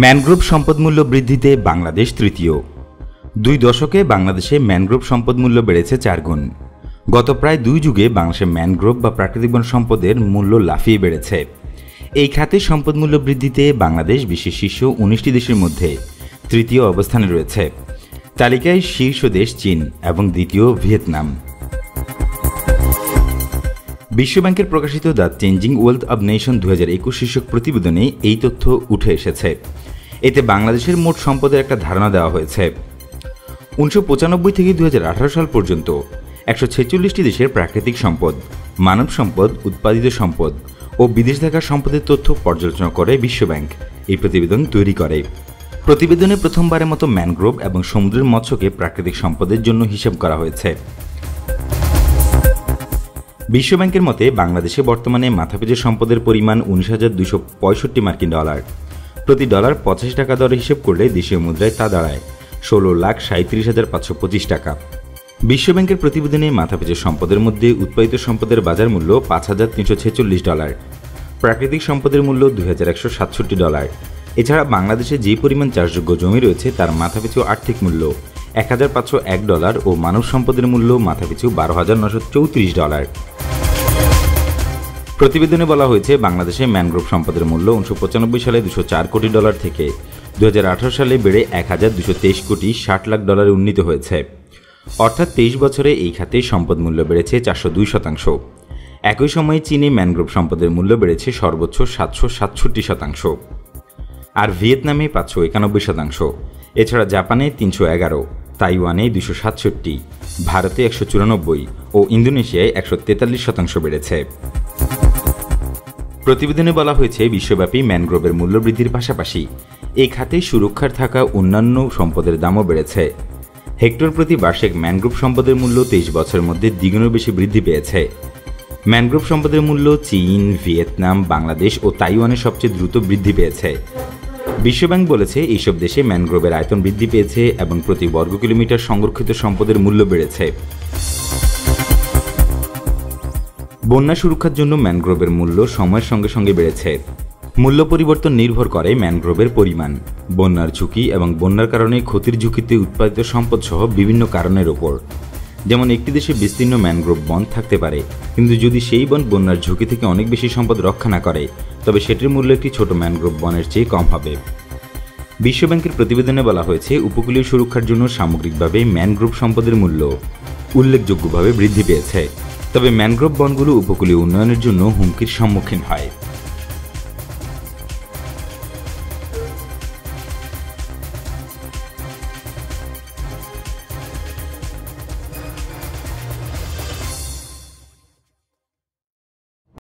Mangrove সম্পদমূল্য বৃদ্ধিতে বাংলাদেশ তৃতীয়। 2 দশকে বাংলাদেশে ম্যানগ্রোভ সম্পদমূল্য বেড়েছে 4 গুণ। গত প্রায় 2 যুগে বাংলাদেশে ম্যানগ্রোভ বা প্রাকৃতিক বন সম্পদের মূল্য লাফিয়ে বেড়েছে। এই খাতে সম্পদমূল্য বৃদ্ধিতে বাংলাদেশ বিশ্বের শীর্ষ 19টি দেশের মধ্যে তৃতীয় অবস্থানে রয়েছে। তালিকায় শীর্ষ দেশ চীন এবং দ্বিতীয় ভিয়েতনাম। বিশ্বব্যাংকের প্রকাশিত the changing wealth of nation 2021 শীর্ষক প্রতিবেদনে এই তথ্য উঠে এসেছে। এতে বাংলাদেশের মোট সম্পদের একটা ধারণা দেওয়া হয়েছে। 1995 থেকে 2018 সাল পর্যন্ত 146টি দেশের প্রাকৃতিক সম্পদ, মানব সম্পদ, উৎপাদিত সম্পদ ও বিদেশ থাকা সম্পদের তথ্য পর্যালোচনা করে বিশ্বব্যাংক এই প্রতিবেদন তৈরি করে। প্রতিবেদনে প্রথমবারের মতো ম্যানগ্রোভ এবং সমুদ্রের মৎস্যকে প্রাকৃতিক সম্পদের জন্য হিসাব করা হয়েছে। বিশ্বব্যাংকের মতে বাংলাদেশে বর্তমানে মাথাপিছু সম্পদের পরিমাণ 19,265 মার্কিন ডলার। প্রতি ডলার 85 টাকা দরে হিসেব করলে দেশীয় মুদ্রায় তা দাঁড়ায় 16,37,525 টাকা। বিশ্বব্যাংকের প্রতিবেদনে মাথাপিছু সম্পদের মধ্যে উৎপাদিত সম্পদের বাজার মূল্য 5,346 ডলার, প্রাকৃতিক সম্পদের মূল্য 2,167 ডলার। এছাড়া বাংলাদেশে যে পরিমাণ চাষযোগ্য জমি রয়েছে তার মাথাপিছু আর্থিক মূল্য 1,501 ডলার ও মানব সম্পদের মূল্য মাথাপিছু 12,934 ডলার। প্রতিবেদনে বলা হয়েছে বাংলাদেশে ম্যানগ্রোভ সম্পদের মূল্য 1995 সালে 204 কোটি ডলার থেকে 2018 সালে বেড়ে 1,223 কোটি 60 লাখ ডলারে উন্নীত হয়েছে। অর্থাৎ 23 বছরে এই খাতে সম্পদ মূল্য বেড়েছে 402%। একই সময়ে চীনে ম্যানগ্রোভ সম্পদের মূল্য বেড়েছে সর্বোচ্চ 767%, আর ভিয়েতনামে 591%। এছাড়া জাপানে 311, তাইওয়ানে 267, ভারতে 194 ও ইন্দোনেশিয়ায় 143% বেড়েছে। প্রতিবেদনে বলা হয়েছে বিশ্বব্যাপী ম্যানগ্রোভের মূল্য বৃদ্ধির পাশাপাশি এই খাতে সুরক্ষার থাকা অন্যান্য সম্পদের দামও বেড়েছে। হেক্টর প্রতি বার্ষিক ম্যানগ্রোভ সম্পদের মূল্য 23 বছরের মধ্যে দ্বিগুণের বেশি বৃদ্ধি পেয়েছে। ম্যানগ্রোভ সম্পদের মূল্য চীন, ভিয়েতনাম, বাংলাদেশ ও তাইওয়ানে সবচেয়ে দ্রুত বৃদ্ধি পেয়েছে। বিশ্বব্যাংক বলেছে এইসব দেশে ম্যানগ্রোভের আয়তন বৃদ্ধি পেয়েছে এবং প্রতি বর্গ কিলোমিটার সংরক্ষিত সম্পদের মূল্য বেড়েছে। বন্যা সুরক্ষার জন্য ম্যানগ্রোভের মূল্য সময়ের সঙ্গে সঙ্গে বেড়েছে। মূল্য পরিবর্তন নির্ভর করে ম্যানগ্রোভের পরিমাণ, বন্যার ঝুঁকি এবং বন্যার কারণে ক্ষতির ঝুঁকিতে উৎপাদিত সম্পদ সহ বিভিন্ন কারণের ওপর। যেমন একটি দেশে বিস্তীর্ণ ম্যানগ্রোভ বন থাকতে পারে, কিন্তু যদি সেই বন বন্যার ঝুঁকি থেকে অনেক বেশি সম্পদ রক্ষা না করে তবে সেটির মূল্য একটি ছোট ম্যানগ্রোভ বনের চেয়ে কম হবে। বিশ্বব্যাংকের প্রতিবেদনে বলা হয়েছে উপকূলীয় সুরক্ষার জন্য সামগ্রিকভাবে ম্যানগ্রোভ সম্পদের মূল্য উল্লেখযোগ্যভাবে বৃদ্ধি পেয়েছে। তবে ম্যানগ্রোভ বনগুলো উপকূলীয় উন্নয়নের জন্য হুমকির সম্মুখীন হয়।